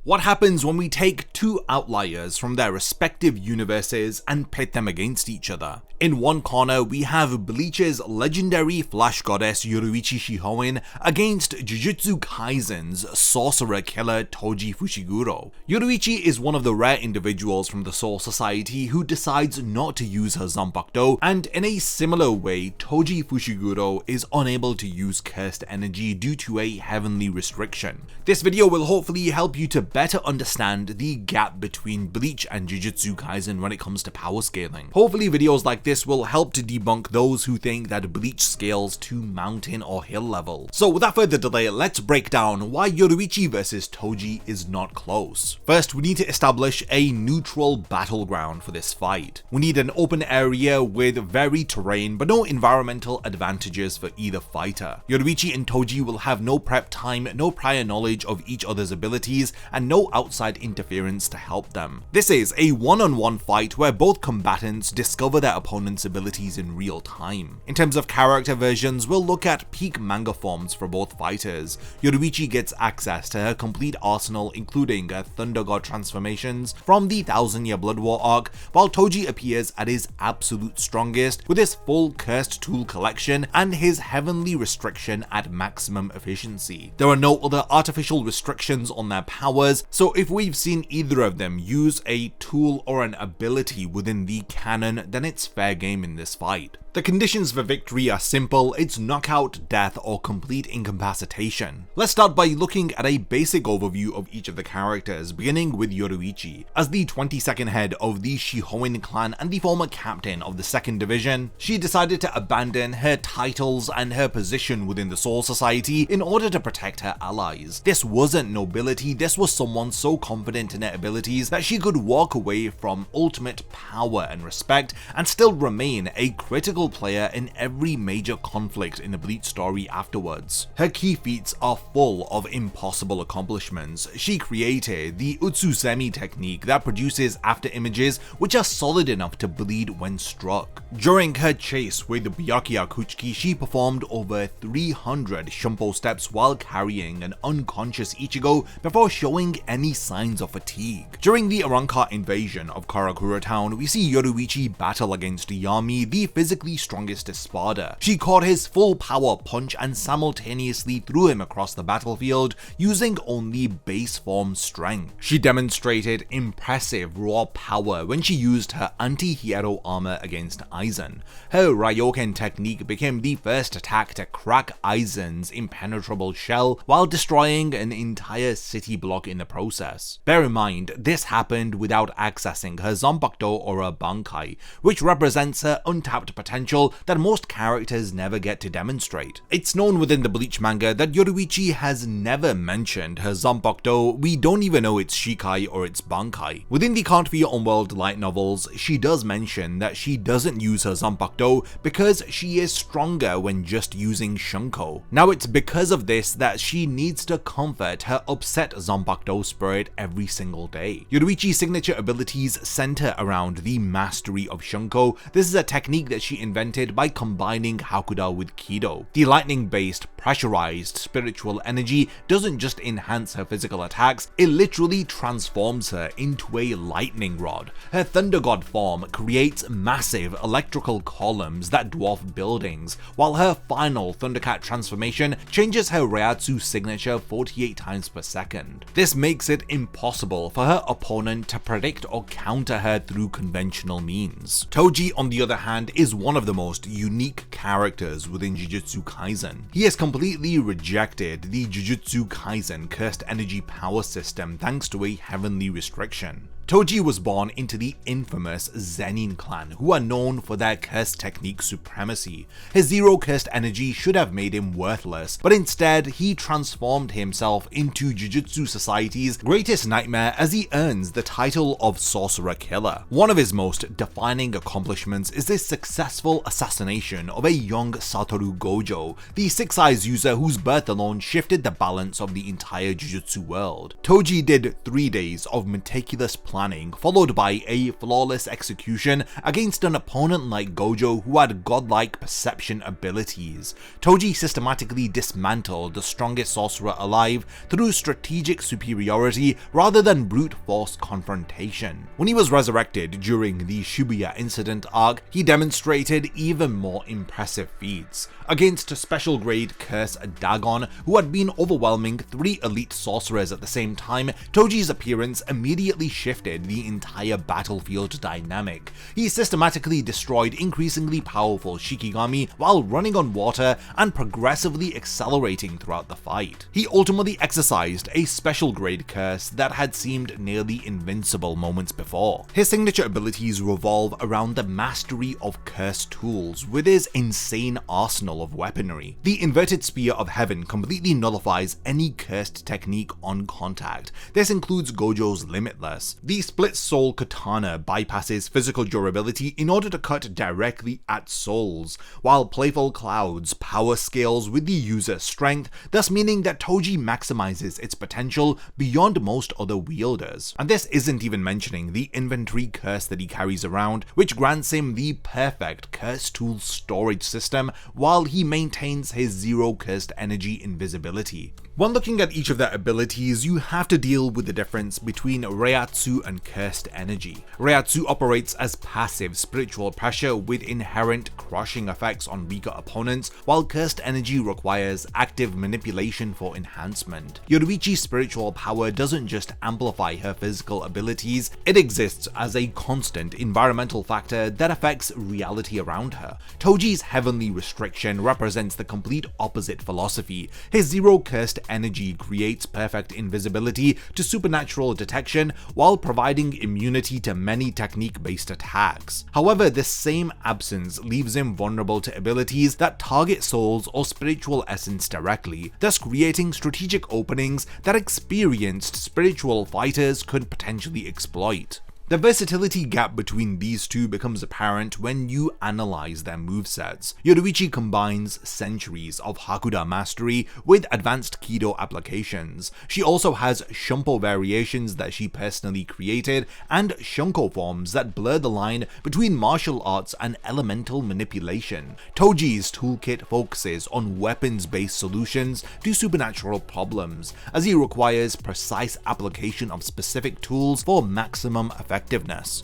What happens when we take two outliers from their respective universes and pit them against each other? In one corner, we have Bleach's legendary flash goddess Yoruichi Shihoin against Jujutsu Kaisen's sorcerer killer Toji Fushiguro. Yoruichi is one of the rare individuals from the Soul Society who decides not to use her Zanpakuto, and in a similar way, Toji Fushiguro is unable to use cursed energy due to a heavenly restriction. This video will hopefully help you to better understand the gap between Bleach and Jujutsu Kaisen when it comes to power scaling. Hopefully videos like this will help to debunk those who think that Bleach scales to mountain or hill level. So without further delay, let's break down why Yoruichi versus Toji is not close. First, we need to establish a neutral battleground for this fight. We need an open area with varied terrain but no environmental advantages for either fighter. Yoruichi and Toji will have no prep time, no prior knowledge of each other's abilities, and no outside interference to help them. This is a one-on-one fight where both combatants discover their opponent's abilities in real time. In terms of character versions, we'll look at peak manga forms for both fighters. Yoruichi gets access to her complete arsenal, including her Thunder God transformations from the 1000-Year Blood War arc, while Toji appears at his absolute strongest with his full cursed tool collection and his heavenly restriction at maximum efficiency. There are no other artificial restrictions on their powers, so if we've seen either of them use a tool or an ability within the canon, then it's fair game in this fight. The conditions for victory are simple: it's knockout, death, or complete incapacitation. Let's start by looking at a basic overview of each of the characters, beginning with Yoruichi. As the 22nd head of the Shihoin clan and the former captain of the 2nd Division, she decided to abandon her titles and her position within the Soul Society in order to protect her allies. This wasn't nobility, this was someone so confident in her abilities that she could walk away from ultimate power and respect and still remain a critical player in every major conflict in the Bleach story afterwards. Her key feats are full of impossible accomplishments. She created the Utsuzemi technique that produces after images which are solid enough to bleed when struck. During her chase with Byakuya Kuchiki, she performed over 300 Shumpo steps while carrying an unconscious Ichigo before showing any signs of fatigue. During the Arrancar invasion of Karakura town, we see Yoruichi battle against Yami, the physically strongest Espada. She caught his full power punch and simultaneously threw him across the battlefield using only base form strength. She demonstrated impressive raw power when she used her anti-hero armor against Aizen. Her Ryoken technique became the first attack to crack Aizen's impenetrable shell while destroying an entire city block in the process. Bear in mind, this happened without accessing her Zanpakuto or her Bankai, which represents her untapped potential that most characters never get to demonstrate. It's known within the Bleach manga that Yoruichi has never mentioned her Zanpakuto. We don't even know its Shikai or its Bankai. Within the Can't Be Your Own World light novels, she does mention that she doesn't use her Zanpakuto because she is stronger when just using Shunko. Now it's because of this that she needs to comfort her upset Zanpakuto spirit every single day. Yoruichi's signature abilities center around the mastery of Shunko. This is a technique that she invented by combining Hakuda with Kido. The lightning-based, pressurized spiritual energy doesn't just enhance her physical attacks, it literally transforms her into a lightning rod. Her Thunder God form creates massive electrical columns that dwarf buildings, while her final Thundercat transformation changes her Reiatsu signature 48 times per second. This makes it impossible for her opponent to predict or counter her through conventional means. Toji, on the other hand, is one of the most unique characters within Jujutsu Kaisen. He has completely rejected the Jujutsu Kaisen cursed energy power system thanks to a heavenly restriction. Toji was born into the infamous Zenin clan, who are known for their cursed technique supremacy. His zero cursed energy should have made him worthless, but instead he transformed himself into Jujutsu Society's greatest nightmare as he earns the title of Sorcerer Killer. One of his most defining accomplishments is his successful assassination of a young Satoru Gojo, the Six Eyes user whose birth alone shifted the balance of the entire Jujutsu world. Toji did 3 days of meticulous planning planning, followed by a flawless execution against an opponent like Gojo who had godlike perception abilities. Toji systematically dismantled the strongest sorcerer alive through strategic superiority rather than brute force confrontation. When he was resurrected during the Shibuya incident arc, he demonstrated even more impressive feats. Against special grade Curse Dagon, who had been overwhelming 3 elite sorcerers at the same time, Toji's appearance immediately shifted the entire battlefield dynamic. He systematically destroyed increasingly powerful Shikigami while running on water and progressively accelerating throughout the fight. He ultimately exercised a special grade curse that had seemed nearly invincible moments before. His signature abilities revolve around the mastery of curse tools with his insane arsenal of weaponry. The inverted spear of heaven completely nullifies any cursed technique on contact. This includes Gojo's Limitless. The split soul katana bypasses physical durability in order to cut directly at souls, while Playful Cloud's power scales with the user's strength, thus meaning that Toji maximizes its potential beyond most other wielders. And this isn't even mentioning the inventory curse that he carries around, which grants him the perfect curse tool storage system while he maintains his zero cursed energy invisibility. When looking at each of their abilities, you have to deal with the difference between Reiatsu and Cursed Energy. Reiatsu operates as passive spiritual pressure with inherent crushing effects on weaker opponents, while Cursed Energy requires active manipulation for enhancement. Yoruichi's spiritual power doesn't just amplify her physical abilities, it exists as a constant environmental factor that affects reality around her. Toji's Heavenly Restriction represents the complete opposite philosophy. His zero Cursed Energy creates perfect invisibility to supernatural detection while providing immunity to many technique-based attacks. However, this same absence leaves him vulnerable to abilities that target souls or spiritual essence directly, thus creating strategic openings that experienced spiritual fighters could potentially exploit. The versatility gap between these two becomes apparent when you analyze their movesets. Yoruichi combines centuries of Hakuda mastery with advanced Kido applications. She also has Shunpo variations that she personally created, and Shunko forms that blur the line between martial arts and elemental manipulation. Toji's toolkit focuses on weapons-based solutions to supernatural problems, as he requires precise application of specific tools for maximum effectiveness.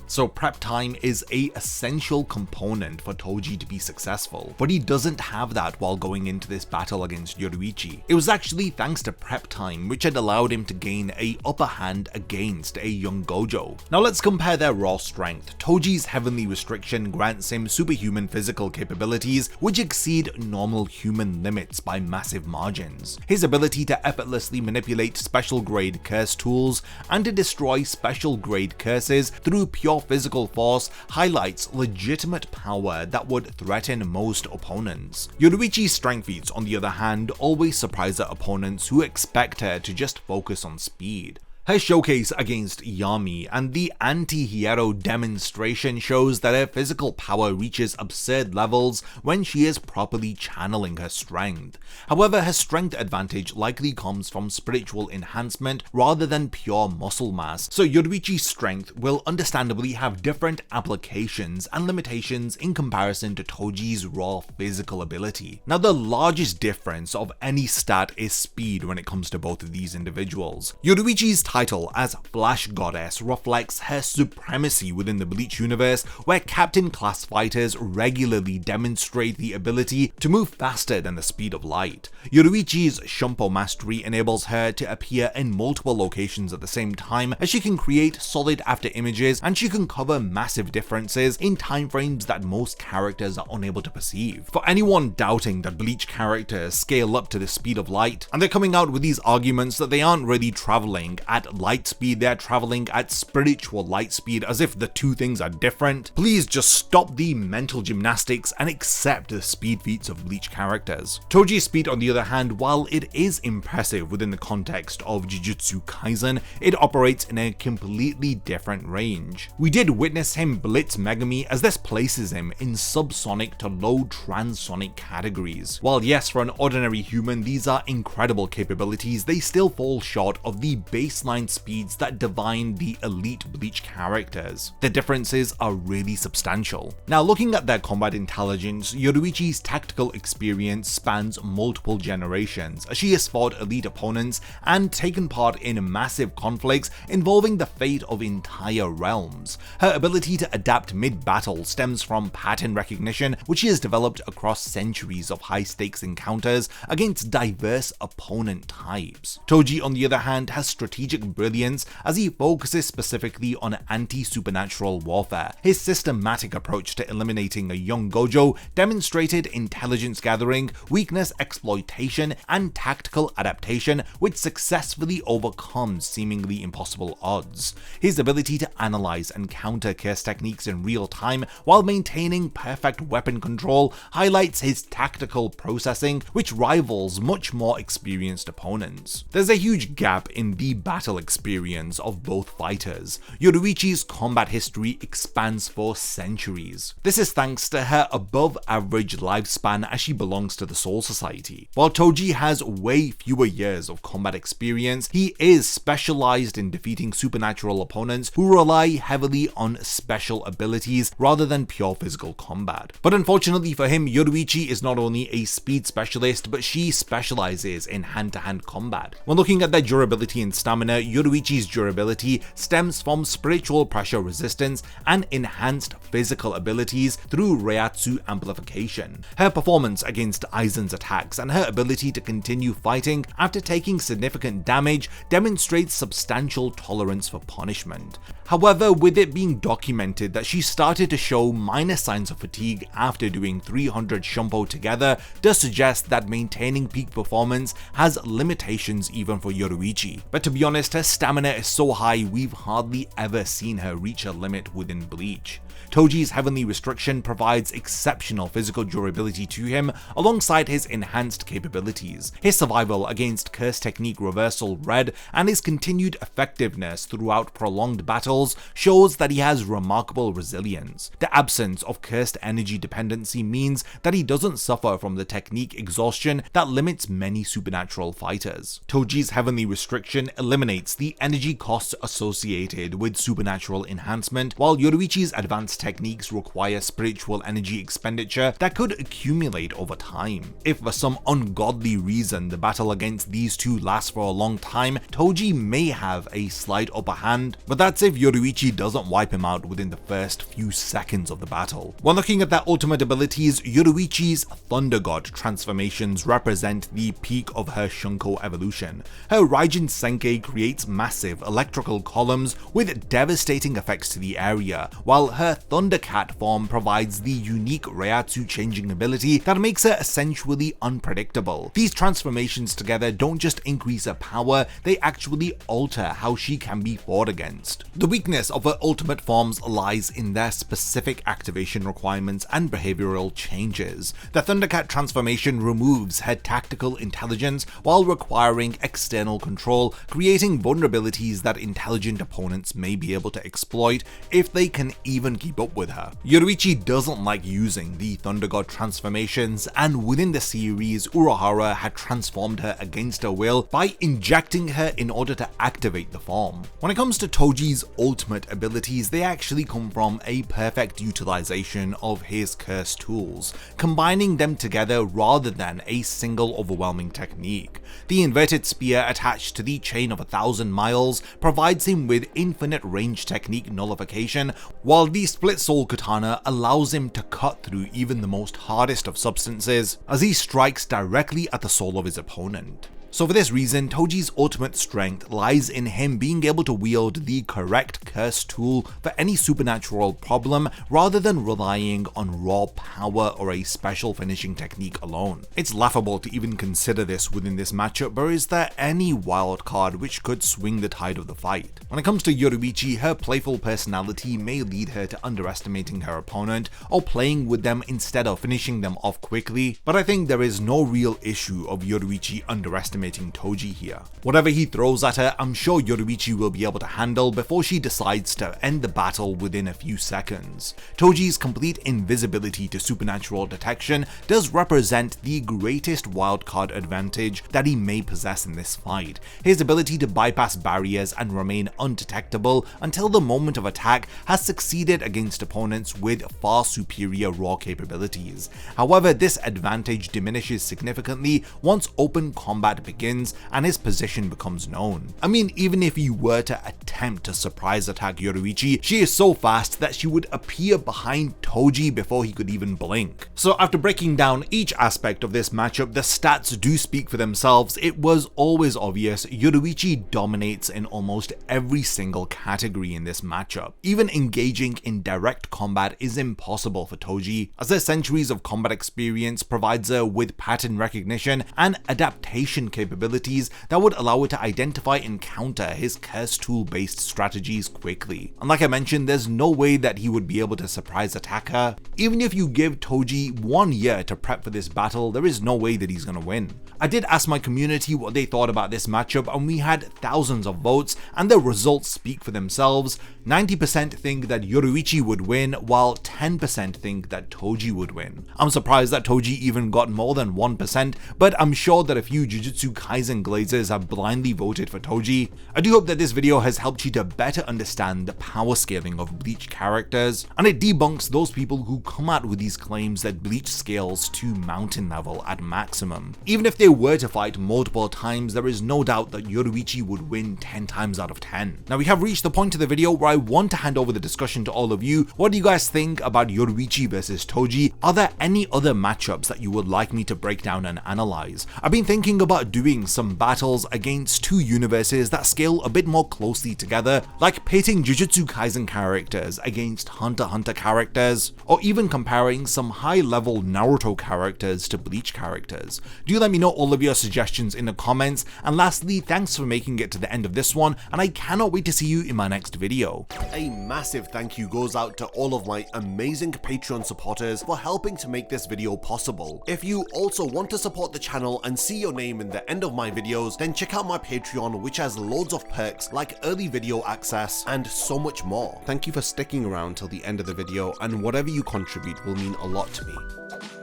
So prep time is an essential component for Toji to be successful, but he doesn't have that while going into this battle against Yoruichi. It was actually thanks to prep time which had allowed him to gain an upper hand against a young Gojo. Now let's compare their raw strength. Toji's Heavenly Restriction grants him superhuman physical capabilities which exceed normal human limits by massive margins. His ability to effortlessly manipulate special grade curse tools and to destroy special grade curses through pure physical force highlights legitimate power that would threaten most opponents. Yoruichi's strength feats, on the other hand, always surprise her opponents who expect her to just focus on speed. Her showcase against Yami and the anti-hero demonstration shows that her physical power reaches absurd levels when she is properly channeling her strength. However, her strength advantage likely comes from spiritual enhancement rather than pure muscle mass, so Yoruichi's strength will understandably have different applications and limitations in comparison to Toji's raw physical ability. Now, the largest difference of any stat is speed when it comes to both of these individuals. Yoruichi's title as Flash Goddess reflects her supremacy within the Bleach universe, where Captain class fighters regularly demonstrate the ability to move faster than the speed of light. Yoruichi's Shunpo mastery enables her to appear in multiple locations at the same time, as she can create solid after images and she can cover massive differences in time frames that most characters are unable to perceive. For anyone doubting that Bleach characters scale up to the speed of light, and they're coming out with these arguments that they aren't really traveling at light speed, they're traveling at spiritual light speed as if the two things are different, please just stop the mental gymnastics and accept the speed feats of Bleach characters. Toji's speed, on the other hand, while it is impressive within the context of Jujutsu Kaisen, it operates in a completely different range. We did witness him blitz Megami, as this places him in subsonic to low transonic categories. While yes, for an ordinary human these are incredible capabilities, they still fall short of the baseline well-defined speeds that define the elite Bleach characters. The differences are really substantial. Now, looking at their combat intelligence, Yoruichi's tactical experience spans multiple generations, as she has fought elite opponents and taken part in massive conflicts involving the fate of entire realms. Her ability to adapt mid-battle stems from pattern recognition, which she has developed across centuries of high-stakes encounters against diverse opponent types. Toji, on the other hand, has strategic brilliance as he focuses specifically on anti-supernatural warfare. His systematic approach to eliminating a young Gojo demonstrated intelligence gathering, weakness exploitation, and tactical adaptation, which successfully overcomes seemingly impossible odds. His ability to analyze and counter curse techniques in real time while maintaining perfect weapon control highlights his tactical processing, which rivals much more experienced opponents. There's a huge gap in the battle experience of both fighters. Yoruichi's combat history expands for centuries. This is thanks to her above-average lifespan as she belongs to the Soul Society. While Toji has way fewer years of combat experience, he is specialized in defeating supernatural opponents who rely heavily on special abilities rather than pure physical combat. But unfortunately for him, Yoruichi is not only a speed specialist, but she specializes in hand-to-hand combat. When looking at their durability and stamina, Yoruichi's durability stems from spiritual pressure resistance and enhanced physical abilities through Reiatsu amplification. Her performance against Aizen's attacks and her ability to continue fighting after taking significant damage demonstrates substantial tolerance for punishment. However, with it being documented that she started to show minor signs of fatigue after doing 300 Shumpo together does suggest that maintaining peak performance has limitations even for Yoruichi. But to be honest, her stamina is so high we've hardly ever seen her reach a limit within Bleach. Toji's Heavenly Restriction provides exceptional physical durability to him alongside his enhanced capabilities. His survival against Curse Technique Reversal Red and his continued effectiveness throughout prolonged battles shows that he has remarkable resilience. The absence of cursed energy dependency means that he doesn't suffer from the technique exhaustion that limits many supernatural fighters. Toji's Heavenly Restriction eliminates the energy costs associated with supernatural enhancement, while Yoruichi's advanced techniques require spiritual energy expenditure that could accumulate over time. If for some ungodly reason the battle against these two lasts for a long time, Toji may have a slight upper hand, but that's if Yoruichi doesn't wipe him out within the first few seconds of the battle. When looking at their ultimate abilities, Yoruichi's Thunder God transformations represent the peak of her Shunko evolution. Her Raijin Senkai creates massive electrical columns with devastating effects to the area, while her Thundercat form provides the unique Reiatsu changing ability that makes her essentially unpredictable. These transformations together don't just increase her power, they actually alter how she can be fought against. The weakness of her ultimate forms lies in their specific activation requirements and behavioral changes. The Thundercat transformation removes her tactical intelligence while requiring external control, creating vulnerabilities that intelligent opponents may be able to exploit if they can even keep up with her. Yoruichi doesn't like using the Thunder God transformations, and within the series, Urahara had transformed her against her will by injecting her in order to activate the form. When it comes to Toji's ultimate abilities, they actually come from a perfect utilization of his curse tools, combining them together rather than a single overwhelming technique. The inverted spear attached to the chain of 1,000 miles provides him with infinite range technique nullification, while the split soul katana allows him to cut through even the most hardest of substances as he strikes directly at the soul of his opponent. So for this reason, Toji's ultimate strength lies in him being able to wield the correct curse tool for any supernatural problem rather than relying on raw power or a special finishing technique alone. It's laughable to even consider this within this matchup, but is there any wild card which could swing the tide of the fight? When it comes to Yoruichi, her playful personality may lead her to underestimating her opponent or playing with them instead of finishing them off quickly, but I think there is no real issue of Yoruichi underestimating underestimating Toji here. Whatever he throws at her, I'm sure Yoruichi will be able to handle before she decides to end the battle within a few seconds. Toji's complete invisibility to supernatural detection does represent the greatest wildcard advantage that he may possess in this fight. His ability to bypass barriers and remain undetectable until the moment of attack has succeeded against opponents with far superior raw capabilities. However, this advantage diminishes significantly once open combat begins and his position becomes known. I mean, even if you were to attempt to surprise attack Yoruichi, she is so fast that she would appear behind Toji before he could even blink. So after breaking down each aspect of this matchup, the stats do speak for themselves. It was always obvious Yoruichi dominates in almost every single category in this matchup. Even engaging in direct combat is impossible for Toji, as her centuries of combat experience provides her with pattern recognition and adaptation capabilities that would allow her to identify and counter his curse tool based strategies quickly. And like I mentioned, there's no way that he would be able to surprise attack her. Even if you give Toji 1 year to prep for this battle, there is no way that he's gonna win. I did ask my community what they thought about this matchup, and we had thousands of votes, and the results speak for themselves. 90% think that Yoruichi would win, while 10% think that Toji would win. I'm surprised that Toji even got more than 1%, but I'm sure that a few Jujutsu Kaisen glazers have blindly voted for Toji. I do hope that this video has helped you to better understand the power scaling of Bleach characters, and it debunks those people who come out with these claims that Bleach scales to mountain level at maximum. Even if they were to fight multiple times, there is no doubt that Yoruichi would win 10 times out of 10. Now we have reached the point of the video where I want to hand over the discussion to all of you. What do you guys think about Yoruichi versus Toji? Are there any other matchups that you would like me to break down and analyze? I've been thinking about doing some battles against two universes that scale a bit more closely together, like pitting Jujutsu Kaisen characters against Hunter x Hunter characters, or even comparing some high-level Naruto characters to Bleach characters. Do let me know all of your suggestions in the comments, and lastly, thanks for making it to the end of this one, and I cannot wait to see you in my next video. A massive thank you goes out to all of my amazing Patreon supporters for helping to make this video possible. If you also want to support the channel and see your name in the end of my videos, then check out my Patreon, which has loads of perks like early video access and so much more. Thank you for sticking around till the end of the video, and whatever you contribute will mean a lot to me.